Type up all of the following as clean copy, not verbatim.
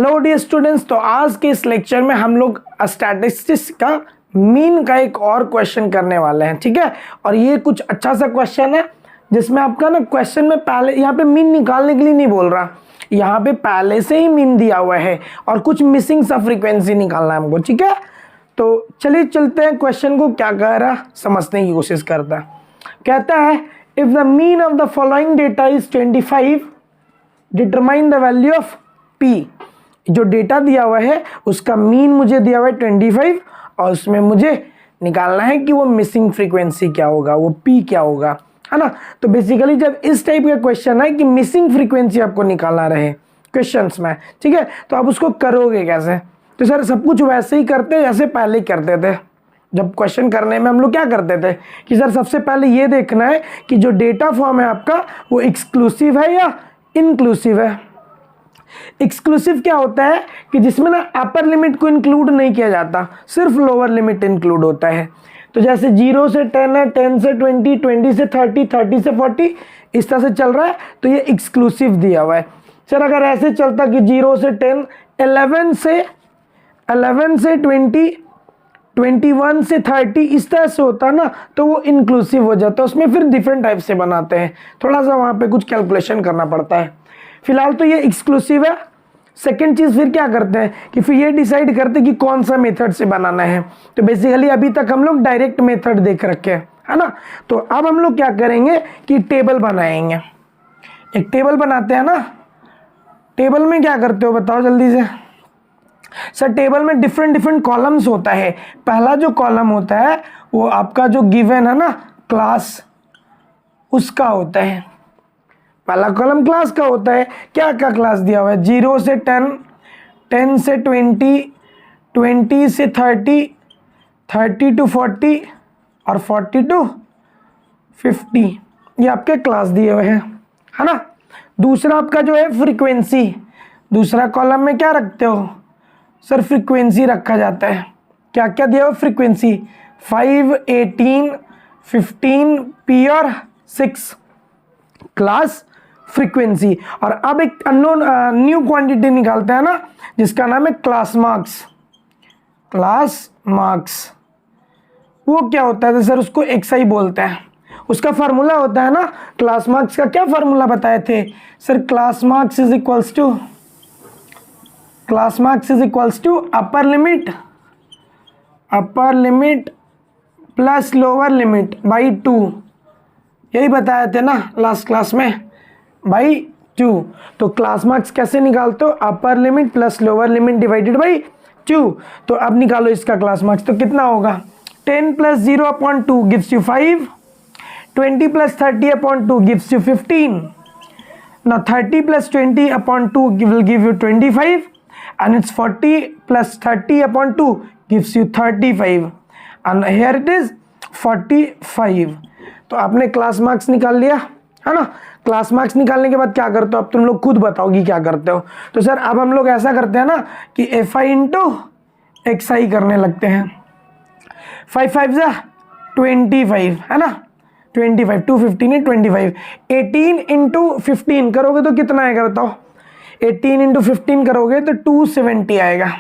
Hello dear students, तो आज के इस लेक्चर में हम लोग स्टैटिस्टिक्स का मीन का एक और क्वेश्चन करने वाले हैं। ठीक है, और ये कुछ अच्छा सा क्वेश्चन है जिसमें आपका ना क्वेश्चन में पहले यहाँ पे मीन निकालने के लिए नहीं बोल रहा, यहाँ पे पहले से ही मीन दिया हुआ है और कुछ मिसिंग सा फ्रीक्वेंसी निकालना है हमको। ठीक है, तो चलिए चलते हैं क्वेश्चन को क्या कह रहा समझने की कोशिश करता है। कहता है if the mean of the following data is 25 determine the value of P. जो डेटा दिया हुआ है उसका मीन मुझे दिया हुआ है 25 और उसमें मुझे निकालना है कि वो मिसिंग फ्रीक्वेंसी क्या होगा, वो पी क्या होगा, है ना। तो बेसिकली जब इस टाइप का क्वेश्चन है कि मिसिंग फ्रीक्वेंसी आपको निकालना रहे क्वेश्चंस में, ठीक है, तो आप उसको करोगे कैसे। तो सर सब कुछ वैसे ही करते जैसे पहले ही करते थे। जब क्वेश्चन करने में हम लोग क्या करते थे कि सर सबसे पहले ये देखना है कि जो डेटा फॉर्म है आपका वो एक्सक्लूसिव है या इंक्लूसिव है। एक्सक्लूसिव क्या होता है कि जिसमें ना अपर लिमिट को इंक्लूड नहीं किया जाता, सिर्फ लोअर लिमिट इंक्लूड होता है। तो जैसे 0 से 10 है, 10 से 20, 20 से 30, 30 से 40, इस तरह से चल रहा है, तो ये एक्सक्लूसिव दिया हुआ है। सर अगर ऐसे चलता कि 0 से 10, 11 से 20, 21 से 30, इस तरह से होता ना, तो वो इंक्लूसिव हो जाता है। उसमें फिर डिफरेंट टाइप से बनाते हैं, थोड़ा सा वहाँ पे कुछ कैलकुलेशन करना पड़ता है। फिलहाल तो ये एक्सक्लूसिव है। सेकेंड चीज़ फिर क्या करते हैं कि फिर ये डिसाइड करते हैं कि कौन सा मेथड से बनाना है। तो बेसिकली अभी तक हम लोग डायरेक्ट मेथड देख रखे हैं, है ना। तो अब हम लोग क्या करेंगे कि टेबल बनाएंगे। एक टेबल बनाते हैं ना। टेबल में क्या करते हो बताओ जल्दी से। सर टेबल में डिफरेंट कॉलम्स होता है। पहला जो कॉलम होता है वो आपका जो गिवन है ना क्लास, उसका होता है। पहला कॉलम क्लास का होता है। क्या क्या क्लास दिया हुआ है, 0 से 10, 10 से 20, 20 से 30, 30 to 40 और 40 to 50, ये आपके क्लास दिए हुए हैं, है ना। दूसरा आपका जो है फ्रीक्वेंसी, दूसरा कॉलम में क्या रखते हो सर, फ्रीक्वेंसी रखा जाता है। क्या क्या दिया हुआ फ्रीक्वेंसी, 5, 18, 15, पी और 6 क्लास फ्रीक्वेंसी। और अब एक अननोन न्यू क्वांटिटी निकालते हैं ना जिसका नाम है क्लास मार्क्स। क्लास मार्क्स वो क्या होता है तो सर उसको एक्सआई बोलते हैं। उसका फार्मूला होता है ना, क्लास मार्क्स का क्या फार्मूला बताए थे sir, class marks is equals to upper limit plus lower limit by 2। यही बताए थे ना लास्ट क्लास में, बाई 2। तो क्लास मार्क्स कैसे निकालते हो, अपर limit plus lower limit divided by 2। तो अब निकालो इसका क्लास मार्क्स, तो कितना होगा 10 plus 0 upon 2 gives you 5, 20 plus 30 upon 2 gives you 15, now 30 plus 20 upon 2 will give you 25 and it's 40 plus 30 upon 2 gives you 35 and here it is 45। तो आपने class marks निकाल लिया, है ना। क्लास मार्क्स निकालने के बाद क्या करते हो, अब तुम लोग खुद बताओगी क्या करते हो। तो सर अब हम लोग ऐसा करते हैं ना कि FI इंटू XI करने लगते हैं। 5 5 जा 25, है ना, 25, 215 है 25। 18 इंटू 15 करोगे तो कितना आएगा बताओ, 18 इंटू 15 करोगे तो 270 आएगा।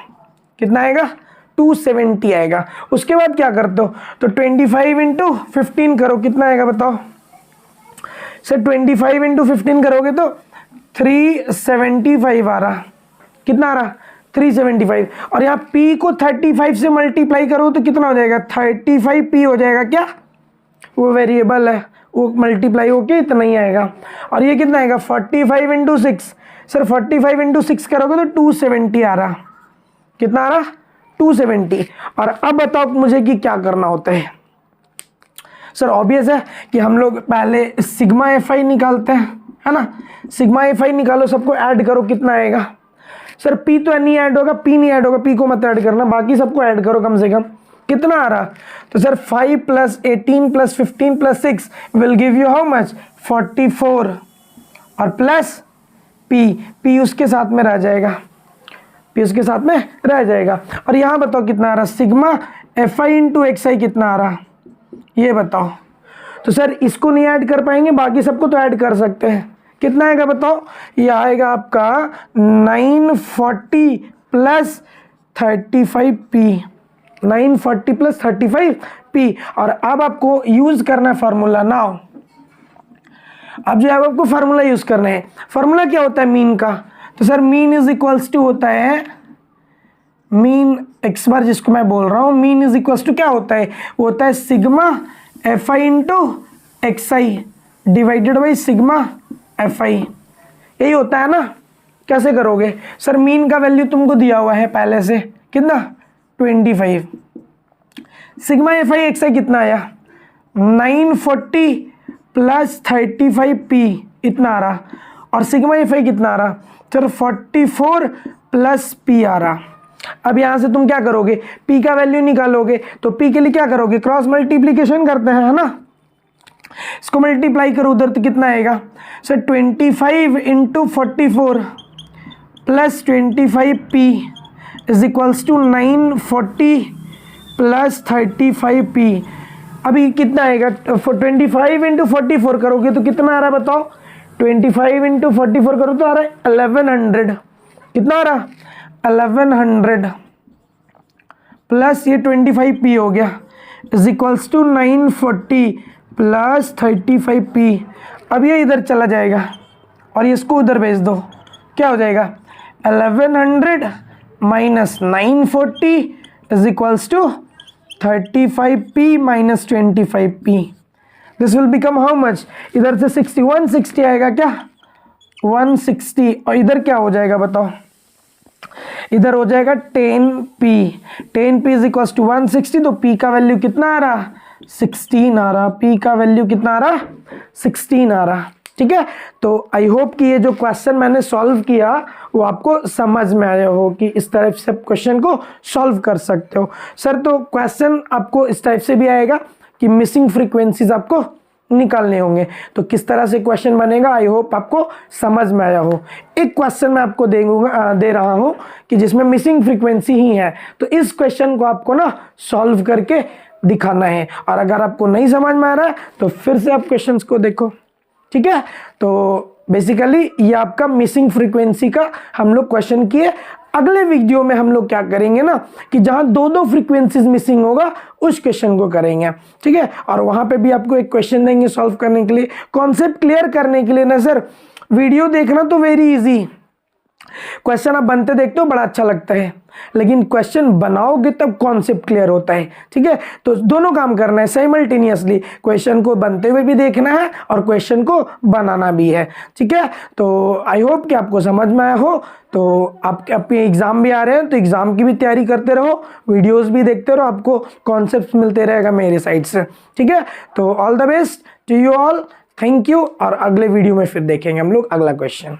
कितना आएगा 270 आएगा। उसके बाद क्या करते हो तो 25 इंटू 15 करो, कितना आएगा बताओ सर, 25 इंटू 15 करोगे तो 375 आ रहा। कितना आ रहा 375। और यहाँ P को 35 से मल्टीप्लाई करो तो कितना हो जाएगा 35 P हो जाएगा। क्या वो वेरिएबल है, वो मल्टीप्लाई होके इतना ही आएगा। और ये कितना आएगा 45 इंटू 6, सर 45 इंटू 6 करोगे तो 270 आ रहा। कितना आ रहा 270। और अब बताओ मुझे कि क्या करना होता है। सर ऑब्वियस है कि हम लोग पहले सिग्मा FI निकालते हैं, है ना। सिग्मा FI निकालो, सबको ऐड करो, कितना आएगा सर, P तो नहीं ऐड होगा, P नहीं ऐड होगा, P को मत ऐड करना, बाकी सबको ऐड करो कम से कम। कितना आ रहा तो sir 5 plus 18 plus 15 plus 6 will give you how much 44 और प्लस P उसके साथ में रह जाएगा, P उसके साथ में रह जाएगा। और यहाँ बताओ कितना आ रहा, सिग्मा FI इंटू XI कितना आ रहा ये बताओ। तो सर इसको नहीं ऐड कर पाएंगे, बाकी सबको तो ऐड कर सकते हैं। कितना आएगा बताओ, ये आएगा आपका 940 प्लस 35p, 940 प्लस 35p। और अब आपको यूज करना है फार्मूला नाउ। अब जो है आपको फार्मूला यूज करना है। फार्मूला क्या होता है मीन का, तो sir mean is equals to होता है, मीन एक्स बार जिसको मैं बोल रहा हूं, मीन इज इक्वल्स टू क्या होता है, वो होता है sigma F I into x I divided by sigma F I, यही होता है ना। कैसे करोगे सर, मीन का वैल्यू तुमको दिया हुआ है पहले से, कितना 25, सिग्मा एफ आई एक्स आई कितना आया 940 प्लस 35p इतना आ रहा, और सिग्मा एफ आई कितना आ रहा सर 44 प्लस p आ रहा। अब यहां से तुम क्या करोगे, p का वैल्यू निकालोगे, तो p के लिए क्या करोगे, क्रॉस मल्टीप्लीकेशन करते हैं, है ना। इसको मल्टीप्लाई करो उधर तो कितना आएगा sir 25 into 44 plus 25p is equals to 940 plus 35p। अभी कितना आएगा 25 इंटू 44 करोगे तो कितना आ रहा है बताओ, 25 इंटू 44 करो तो आ रहा है 1100, कितना आ रहा 1100 प्लस ये 25p हो गया is equals to 940 plus 35p। अब ये इधर चला जाएगा और इसको उधर भेज दो, क्या हो जाएगा 1100 minus 940 is equals to 35p minus 25p। This will become how much, इधर से 60 160 आएगा क्या 160, और इधर क्या हो जाएगा बताओ, इधर हो जाएगा 10p, 10p is equals to 160, तो p का वैल्यू कितना आ रहा 16 आ रहा, p का वैल्यू कितना आ रहा 16 आ रहा। ठीक है, तो आई होप कि ये जो क्वेश्चन मैंने सॉल्व किया वो आपको समझ में आया हो कि इस तरह से क्वेश्चन को सॉल्व कर सकते हो। सर तो क्वेश्चन आपको इस टाइप से भी आएगा कि मिसिंग फ्रीक्वेंसीज आपको निकालने होंगे, तो किस तरह से क्वेश्चन बनेगा आई होप आपको समझ में आया हो। एक क्वेश्चन मैं आपको दे रहा हूं कि जिसमें मिसिंग फ्रीक्वेंसी ही है, तो इस क्वेश्चन को आपको ना सॉल्व करके दिखाना है, और अगर आपको नहीं समझ में आ रहा है तो फिर से आप क्वेश्चंस को देखो। ठीक है, तो बेसिकली ये आपका मिसिंग फ्रीक्वेंसी का हम लोग क्वेश्चन किए। अगले वीडियो में हम लोग क्या करेंगे ना कि जहां दो फ्रीक्वेंसीज मिसिंग होगा उस क्वेश्चन को करेंगे। ठीक है, और वहां पे भी आपको एक क्वेश्चन देंगे सॉल्व करने के लिए, कॉन्सेप्ट क्लियर करने के लिए ना सर। वीडियो देखना तो वेरी इजी, क्वेश्चन आप बनते देखते हो बड़ा अच्छा लगता है, लेकिन क्वेश्चन बनाओगे तब कॉन्सेप्ट क्लियर होता है। ठीक है, तो दोनों काम करना है साइमल्टेनियसली, क्वेश्चन को बनते हुए भी देखना है और क्वेश्चन को बनाना भी है। ठीक है, तो आई होप कि आपको समझ में आया हो। तो आपके एग्जाम भी आ रहे हैं, तो एग्जाम की भी तैयारी करते रहो, वीडियोस भी देखते रहो, आपको कॉन्सेप्ट मिलते रहेगा मेरे साइड से। ठीक है, तो all the best to you all, thank you, और अगले वीडियो में फिर देखेंगे हम लोग अगला क्वेश्चन।